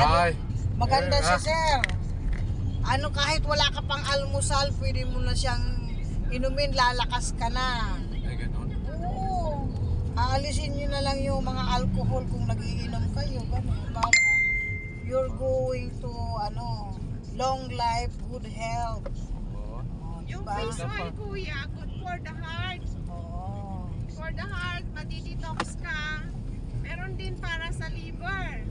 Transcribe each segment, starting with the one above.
Ay. Maganda siya, sir. Ano, kahit wala ka pang almusal, pwede mo na siyang inumin, lalakas ka na. Ay, ganon. Oo. Aalisin nyo na lang yung mga alcohol kung nagiinom kayo, gano'n. Para you're going to, long life, good health. Oo. Yung Diba? fish oil, kuya, good for the heart. Oo. For the heart, madidetox ka. Meron din para sa liver.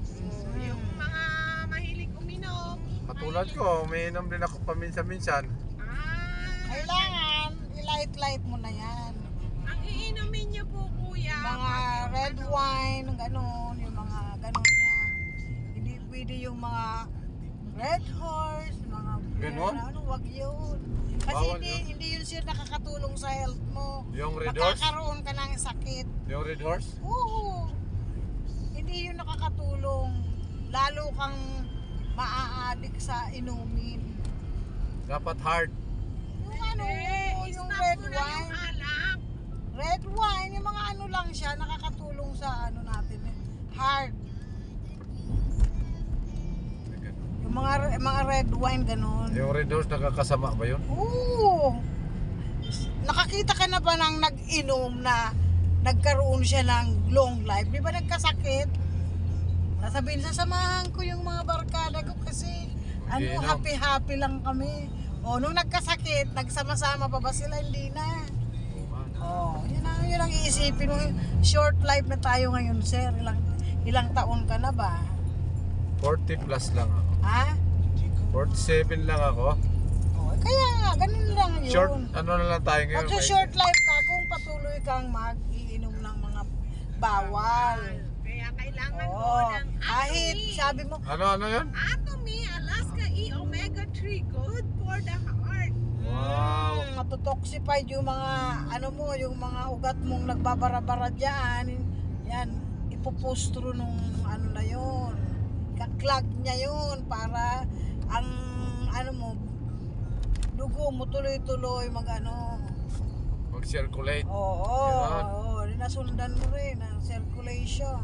So, yung mga mahilig uminom. Katulad ko, umiinom din ako paminsan-minsan. Kailangan, i-light mo na yan. Ang iinumin niyo po, kuya. Mga pag- red wine, gano'n, yung mga gano'n na. Hindi pwede yung mga red horse, mga Ganon? wag yun. Kasi Bawal hindi yun sir nakakatulong sa health mo. Yung Red Horse? Magkakaroon ka ng sakit. Yung Red Horse? Oo. Hindi yun nakakatulong. Lalo kang maa-addict sa inumin. Dapat hard. Yung yung Stop red mo na yung wine. alak. Red wine, yung mga lang siya, nakakatulong sa natin. Hard. Ay, ganon. Yung mga red wine, ganun. Yung Red Horse nakakasama ba yun? Oo. Nakakita ka na ba ng nag-inom na nagkaroon siya ng long life? Di ba nagkasakit? Nasabihin, sasamahan ko yung mga barkada ko kasi Inom. happy-happy lang kami. O, nung nagkasakit, nagsama-sama pa ba sila? Hindi na. Oh, yun ang iisipin mo. Short life na tayo ngayon, sir. Ilang taon ka na ba? 40 plus lang ako. Ha? 47 lang ako. Oh, kaya nga, ganun lang yun. Short, ano na lang tayo ngayon? Pag sa short life ka, kung patuloy kang mag-iinom ng mga bawal. Kaya kailangan mo Oo. ng Kahit Atomy. sabi mo, Ano yun? Atomy, Alaska E Omega 3, good for the heart. Wow. matutoxified yung mga yung mga ugat mong nagbabara-bara dyan, yan, ipupustro nung na yun, kaklag niya yun para ang dugo mo tuloy-tuloy Mag-circulate. oo, nasundan mo rin ang circulation.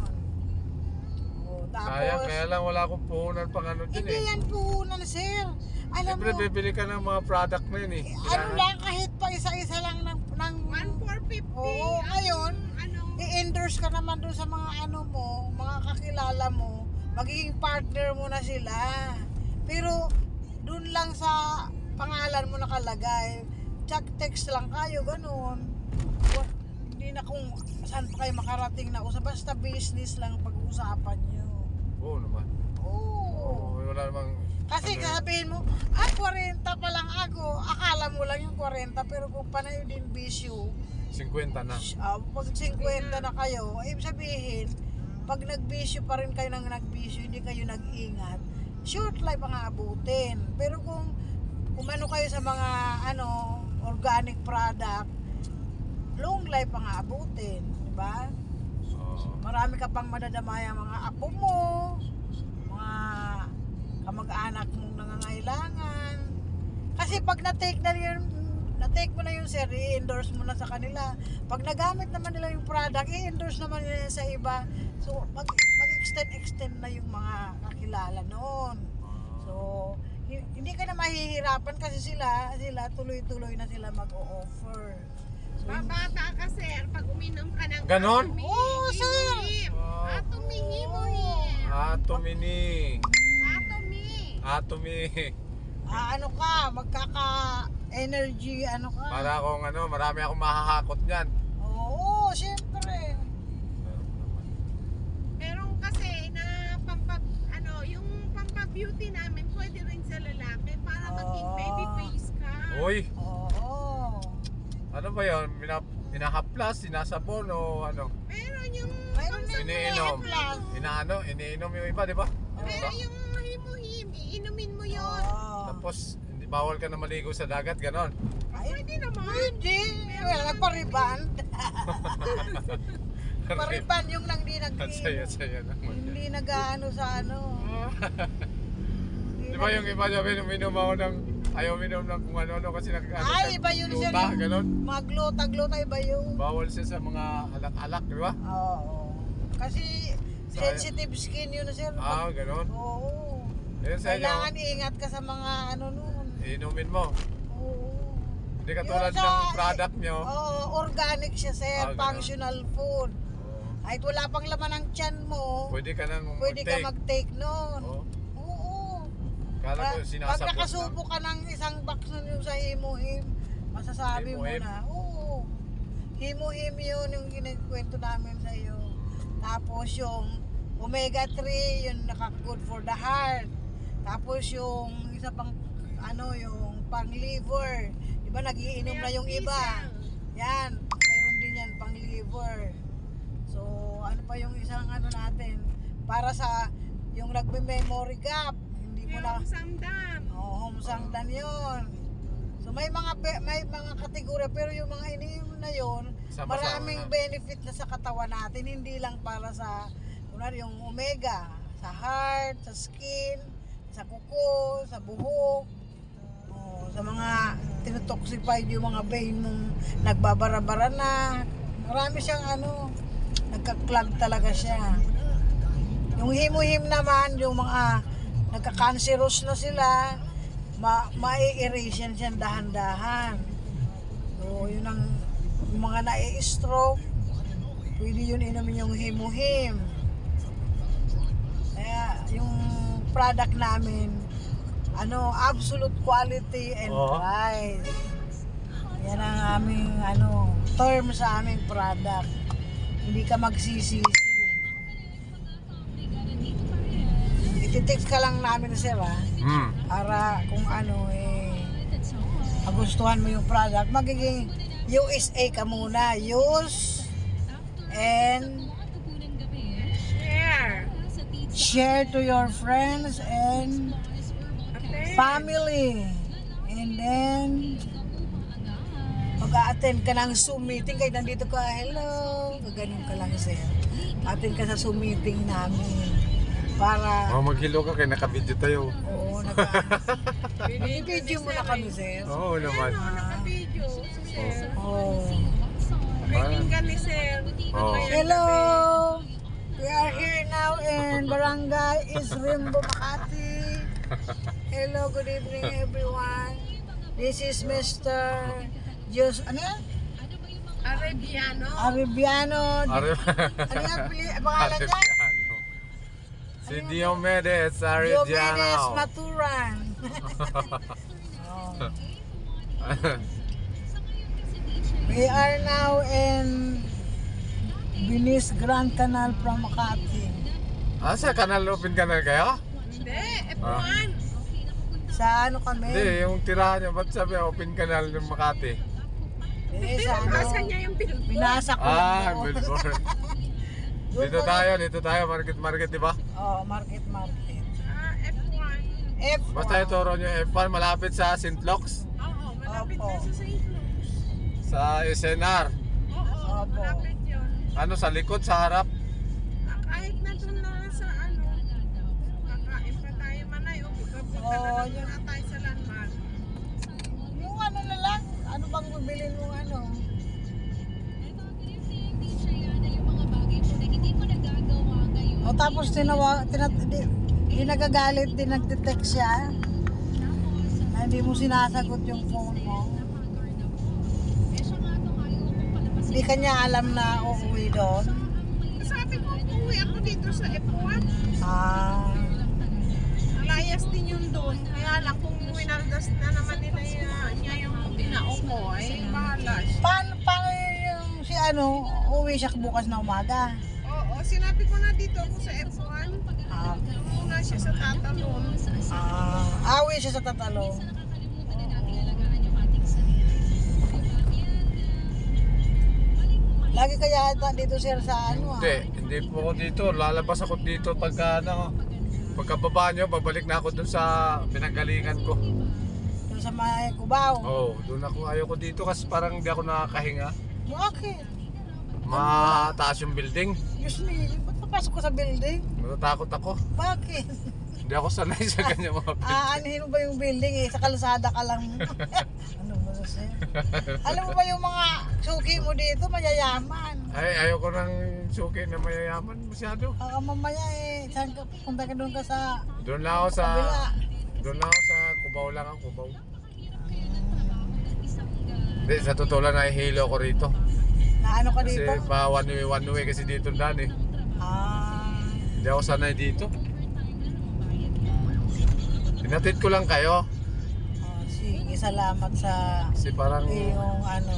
Tapos Kaya lang wala akong puhunan pang dyan hindi yan puhunan, sir. Alam Siyempre mo, bibili ka ng mga product na yun eh. lang kahit pa isa-isa lang ng 1,450. Oo, ngayon, Ano? i-endorse ka naman doon sa mga mga kakilala mo, magiging partner mo na sila. Pero doon lang sa pangalan mo nakalagay, text lang kayo, ganun. Hindi na kung saan pa kayo makarating na usap, basta business lang pag-uusapan nyo. Oo naman. Oo. Wala namang... Kasi sabihin mo, 40 pa lang ako, akala mo lang yung 40, pero kung panay din bisyo, 50 na. pag 50 na kayo, ibig sabihin, pag nagbisyo pa rin kayo ng nagbisyo, hindi kayo nag-ingat, short life ang aabutin. Pero kung umano kayo sa mga organic product, long life ang aabutin, di ba? Oo. Marami ka pang madadamaya mga apo mo, mga kamag-anak mong nangangailangan. Kasi pag na-take mo na yun, sir, i-endorse mo na sa kanila. Pag nagamit naman nila yung product, i-endorse naman nila sa iba. So, mag-extend na yung mga kakilala noon. So, hindi ka na mahihirapan kasi sila tuloy-tuloy na sila mag-o-offer. So, Babata ka, sir, pag uminom ka ng Ganon? Atomy. Oo, sir. Wow. Atomy, himo-him. Atomy. Atomy. magkaka-energy, ka. Para akong marami akong mahahakot niyan. Oo, syempre. Meron kasi na yung pampabeauty namin, pwede rin sa lalaki para maging baby face ka. Uy, Oo. ano ba yun? Hinahaplas, sinasabon o ano? Meron yung Mayroon din Iniinom. plus. Iniinom yung iba, di ba? pero yung himo-him, iinumin mo yun. Oo. Tapos, hindi bawal ka na maligo sa dagat, ganon. Pwede naman. Pwede. Nagpariban. Pariban yung nang di Ang saya-saya naman. Hindi nag-aano sa Di ba yung iba sabi, uminom ako ng, ayaw uminom ng kung ano kasi Ay, iba yun siya. gluta, ganon. Maglota-glota, iba yun. Bawal siya sa mga alak-alak, di ba? Oo. Kasi Sensitive skin yun sir. Ganon. Oo. Yun sa inyo, Kailangan ingat ka sa mga ano nun. inumin mo. Oo. Hindi katulad Yung sa- ng product nyo. Oo, organic siya sir. Ganun. Functional food. Kahit wala pang laman ng tiyan mo, Pwede ka nang pwede ka mag-take nun. Oo. Oo. Kala ko Pag sinasabot lang. nakasubo ka ng isang box nun yung sa Himuhim, masasabi mo Himuhim? na, oo. Himuhim yun yung kinikwento namin sa iyo. Tapos yung omega-3, yun naka-good for the heart. Tapos yung isa pang, yung pang-liver. Diba nagiinom na yung iba? Yan, mayroon din yan pang-liver. So, ano pa yung isang natin? Para sa, yung nagme-memory gap, hindi mo na, Yung samdam. home sangdan yun. So, may mga kategorya, pero yung mga iniinom na yun, Sama-sama maraming na. benefit na sa katawan natin, hindi lang para sa, kunwari yung omega, sa heart, sa skin, sa kuko, sa buhok, sa mga tinotoxify yung mga vein mong nagbabara-bara na. Marami siyang nagka-clog talaga siya. Yung himuhim naman, yung mga nagka-cancerous na sila, ma-erase yan siya dahan-dahan. So, yun ang yung mga na-stroke, pwede yun inumin yung himuhim. Kaya, yung product namin, absolute quality and Oo. price. Yan ang aming, term sa aming product. Hindi ka magsisisi. Ititext ka lang namin sir para kung magustuhan mo yung product, magiging USA ka muna. Use and share to your friends and family. And then mag-a-attend ka ng Zoom meeting kahit nandito ka, hello, ganun ka lang sir. Attend ka sa Zoom meeting namin para Maghilo ka kaya naka-video tayo. oo, video mo na kami sir. Oo naman. Naka-video si sir. Oh. Pakinggan ni sir. Oo. Hello! We are here now in Barangay Isrimbo, Makati. Hello, good evening everyone. This is Mr. Ano yan? Arabiano. Arabiano. Ano yan? Pangalan niya? Arellano. Si Diomedes Diomedes Arellano. Maturan. Oh. We are now in Binis Grand Canal from Makati. Sa kanal, open kanal kayo? Hindi, F1. Sa kami? Hindi, yung tirahan niya, ba't sabi open kanal ng Makati? Sa Binasa niya yung billboard. Binasa ko. Billboard. Dito tayo, market, di ba? Market. F1. F1. Basta ituro niyo F1, malapit sa St. Luke's, Oo, malapit Opo. na sa St. Louis. sa SNR. Oo, Opo. malapit yun. Sa likod, sa harap. Kahit na doon na sa kakain pa tayo manay. O, pupunta na yun. lang tayo sa landmark. Yung na lang, ano bang bibilin mo tapos di nagagalit, di nagte-text siya. Na hindi mo sinasagot yung phone mo. Hindi kanya alam na uuwi doon. Sabi ko, uwi ako dito sa F1. Alayas din yun doon. Kaya lang kung winaldas na naman nila niya yung tinao ko, ay bahala siya. Paano yung uuwi siya bukas na umaga? Oo, sinabi ko na dito ako sa F1. Muna siya sa tatalon. Awi siya sa tatalong. Lagi kaya dito sir sa Hindi po ako dito. Lalabas ako dito pagkababa nyo, babalik na ako dun sa pinanggalingan ko. Doon sa may Cubao. Doon ako. Ayoko dito kasi parang hindi ako nakakahinga. Bakit? Mataas yung building. Diyos me, ba't papasok ko sa building? Natatakot ako. Bakit? Hindi ako sanay sa ganyan mga building. Aanhin mo ba yung building sa kalsada ka lang? Ano ba sir? Alam mo ba yung mga suki mo dito, mayayaman? Ayoko nang suki na mayayaman masyado. Mamaya eh, saan ka, punta ka doon ka sa Doon lang ako sa... kabila. Doon lang ako sa Cubao lang ako, Cubao. Hindi, sa totoo lang nahihilo ko rito. Na ano ka Kasi dito? pa one way kasi dito daan eh. Hindi ako sanay dito. Hinatid ko lang kayo. Sige, salamat sa Kasi parang... yung ano.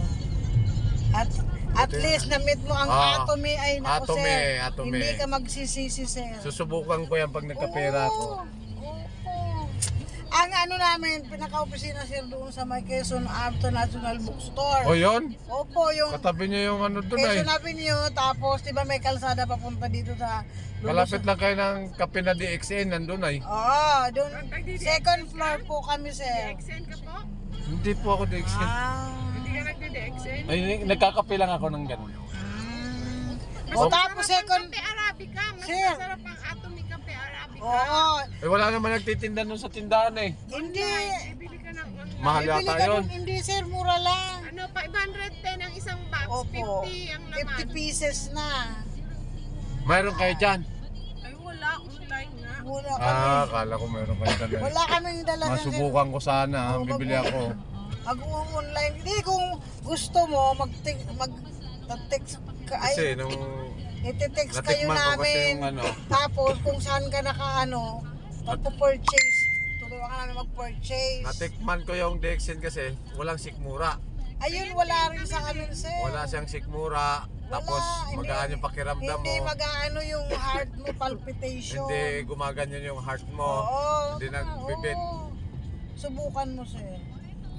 At least na-meet mo ang Atomy ay naku, Atomy, sir. Atomy. Hindi ka magsisisi, sir. Susubukan ko yan pag nagkapera ako. Oo. Ang ano namin, pinaka-opisina sir doon sa may Quezon Ave National Bookstore. O yun? Opo, yung Katabi niya yung ano doon ay. Quezon Avenue, tapos di ba may kalsada papunta dito sa Malapit lang kayo ng kape na DXN, nandun ay. Oo, doon. Second floor po kami, sir. DXN ka po? Hindi po ako DXN. Hindi ka nagde-DXN? Ay, nagkakape lang ako ng ganun. O tapos second, Kape Arabica. Mas Sir. masarap ang Atomy Kape Arabica. oo, Eh wala naman nagtitinda nun sa tindahan eh. hindi. Bibili ka ng Mahal Bibili yata ka yun. doon, hindi sir, mura lang. ano, 510 ang isang box, Opo, 50 ang laman. 50 pieces na. Mayroon kayo dyan? Ay wala, online nga. Wala kami. Akala ko mayroon kayo dyan. Wala kaming dala na sir. Masubukan ko sana, bibili ako. Mag-online. Hindi, kung gusto mo, mag-text ka. Kasi Ay, nung iti-text kayo natikman ko kasi namin. yung ano, Tapos kung saan ka naka-ano, magpo-purchase. Tuturuan ka namin mag-purchase. natikman ko yung DXN kasi walang sikmura. Ayun, wala rin sa amin, sir. Wala siyang sikmura. Tapos hindi- magaan yung pakiramdam mo. Hindi mag-ano yung heart mo, palpitation. Hindi gumaganyan yung heart mo. Oo. Hindi nagbibit. oo. Subukan mo, sir.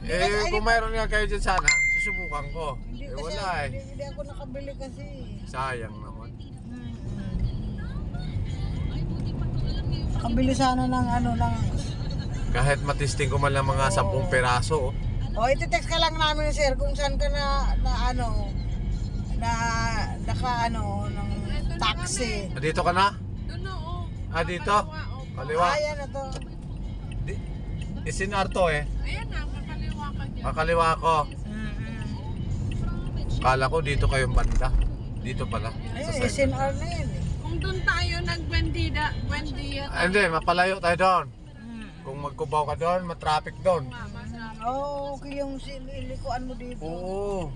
Eh kung mayroon nga kayo dyan sana, susubukan ko. Hindi Eh kasi, wala eh. hindi ako nakabili kasi. Sayang naman. Nakabili sana ng ano, ng... Kahit matisting ko man lang mga 10 peraso. O, iti-text ka lang namin, sir, kung saan ka naka ano, ng taxi. Dito ka na? Doon na, oh. Dito? Kaliwa. Ayan na to. Isinarto eh. Ayan na, kakaliwa ka dyan. Kakaliwa ko. Kala ko dito kayong banda. Dito pala. Ayun, SNR na yan eh. Kung doon tayo Buendia Hindi, mapalayo tayo doon. Kung magkubaw ka doon, matraffic doon. Oo, okay yung likuan mo dito. Oo.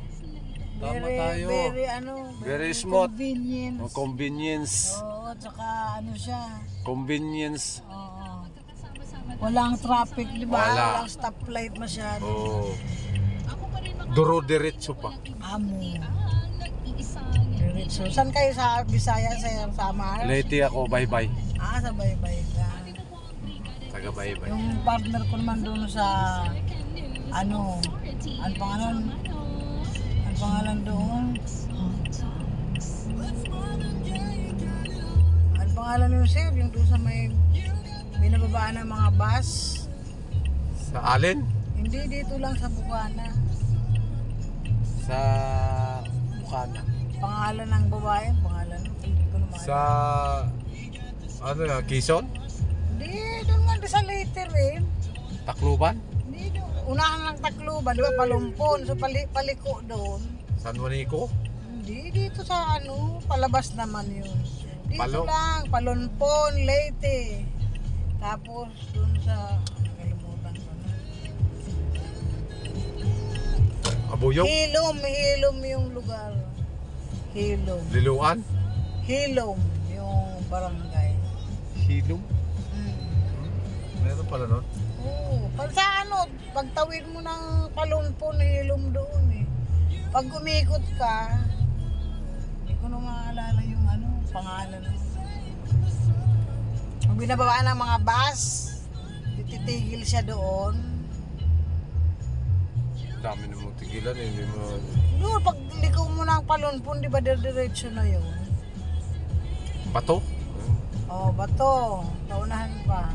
Tama tayo. Very ano, Very smooth. convenient. Convenience. Oo, tsaka ano siya. Convenience. Oo. Walang traffic, di ba? Wala. Walang stoplight masyado. Oo. Duro-diretso pa. Amo. Diretso. Saan kayo sa Bisaya, sir? Sa Amara? Late ako, bye-bye. Sa Baybay ka. Taga bye-bye. Yung partner ko naman doon sa ano, ang pangalan doon? Ang pangalan yung sir, yung doon sa may binababaan ng mga bus. Sa Alin? Hindi, dito lang sa Bukana. Sa Bukana. Pangalan ng babae, pangalan. Hindi ko naman. Sa ano na, Quezon? Hindi, doon nga sa later eh. Tacloban? Hindi, doon. Unahan ng Tacloban, di ba? Palumpon. So paliko doon. San Juanico? Hindi, dito sa ano, palabas naman yun. Dito Palo? lang, Palunpon, Leyte. Tapos doon sa, nakalimutan ko na. Abuyog? Hilom yung lugar. Hilom. Liluan? Hilom yung barangay. Hilom? Meron pala nun? Oo, pag sa ano, pagtawid mo ng Palunpon, Hilom doon eh. Pag umikot ka, hindi ko na maalala yung ano, pangalan. Pag binababaan ng mga bus, titigil siya doon. Dami na mong tigilan eh. Hindi mo... Doon, pag liko mo ng Palunpon, di ba diretso na yun? Bato? Oh, bato. Naunahan pa.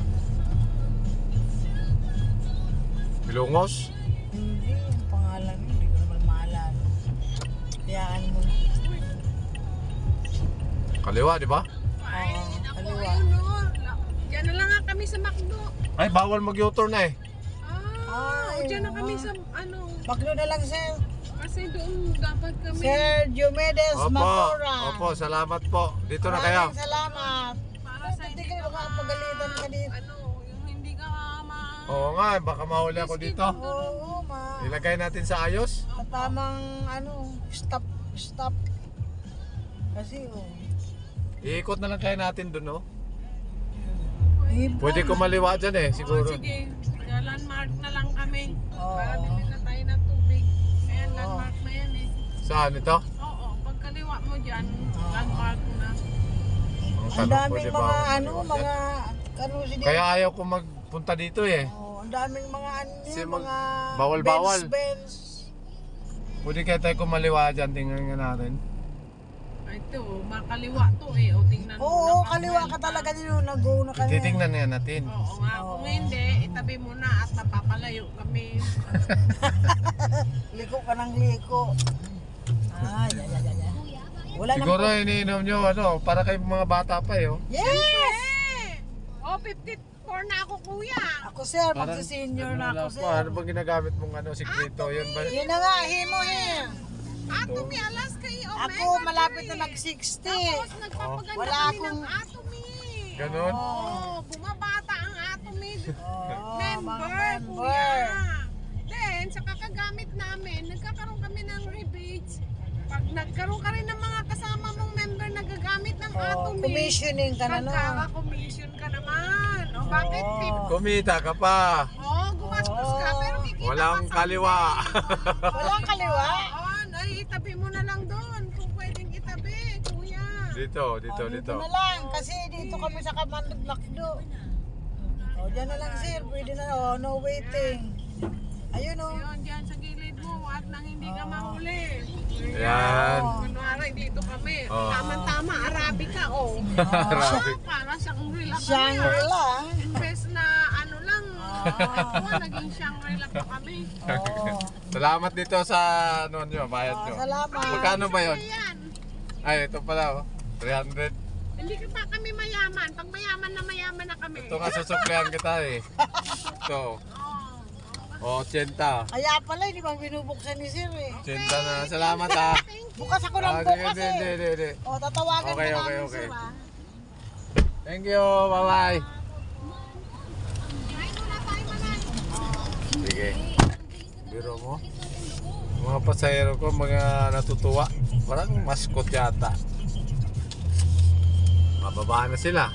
Bilongos? Hindi, ang pangalan yun, hindi ko naman maalala. Hayaan mo na. Kaliwa, di ba? Ay, Oo, naku, kaliwa. ayun no. Diyan na lang nga kami sa McDo. Ay, bawal mag-U-turn na eh. Diyan na kami oo. sa ano. Baklo na lang, sir. Kasi kasi doon dapat kami. Sir Diomedes Opo, Matura. opo, salamat po. Dito na kayo. Maraming salamat. Para sa Hindi hindi ka makapagalitan ka dito. ano, yung hindi ka Oo nga, baka mahuli ako dito. Oo, Ilagay natin sa ayos. sa tamang stop. Kasi Iikot na lang kaya natin dun, no? Ibon. Pwede kumaliwa dyan eh, siguro. Sige, landmark na lang kami. Oo. Para bili na tayo ng tubig. Ayan, landmark na yan eh. Saan ito? Oo, pagkaliwa mo dyan, landmark na. Ang daming pwede ba mga ako ano, kumaliwa mga dyan? kanusi dito. Kaya ayaw ko magpunta dito eh. Ang daming mga ano, Kasi mga bawal-bawal. Benz. Pwede kaya tayo kumaliwa dyan, tingnan nga natin. Ay, ito, makaliwa to eh. O, tingnan mo. Oo, nakakwenta. kaliwa ka talaga nyo, nag-go na kami. Titingnan nga natin. Oo nga, kung hindi, itabi mo na at napapalayo kami. Liko ka ng liko. Wala na Siguro iniinom nyo, ano, para kay mga bata pa eh. Oh. Yes! Eh! Oh, 54 na ako, kuya. Ako sir, Parang- magsi-senior na wala ako pa. sir. Ano bang ginagamit mong ano, sikreto? Yun ba? Yun na nga, himo him. Atomy, Alaska, Omega Ako malapit na 3. mag-60. Tapos nagpapaganda Wala kami akong- ng Atomy. Ganon? Oo, bumabata ang Atomy. Oh, Member, mga kuya. Then, sa kakagamit namin, nagkakaroon kami ng rebates. Pag nagkaroon ka rin ng mga kasama mong member na gagamit ng Oh, Atomy, commissioning ka na no. magkaka-commission ka naman. O bakit Oo. tip? Kumita ka pa. Oo, gumastos ka, pero kikita Walang ka sa kaliwa. Walang kaliwa. Oo, itabi mo na lang doon kung pwedeng itabi, kuya. Dito, dito, Oh, dito. na lang, kasi dito kami sa Kamandog Lakdo. O, dyan na lang sir, pwede na. Oh, no waiting. Ayun o. Yun, diyan sa gilid mo at nang hindi ka mahuli. Yan. Kunwari, dito kami. Oo. Tama-tama, Arabica, oh. Arabic. Para Shangri-La kami. Shangri-La. Imbes na ano lang, naging Shangri-La pa kami. Oo. Salamat dito sa ano nyo, bayad nyo. Salamat. Magkano ba yun? Ayan. Ay, ito pala oh. 300. Hindi ka pa kami mayaman. Pag mayaman na kami. Ito nga susuklihan kita eh. Ito. Oh. 80. Kaya pala, hindi bang binubuksan ni sir eh. 80 na. Salamat ah. Bukas ako ng Sige, bukas hindi, eh. hindi. O, tatawagan Okay, ka okay, namin okay. sir ah. Thank you. Bye-bye. Kain muna tayo, manay. Sige. Biro mo. Mga pasahero ko, mga natutuwa. Parang mascot yata. Mababa na sila.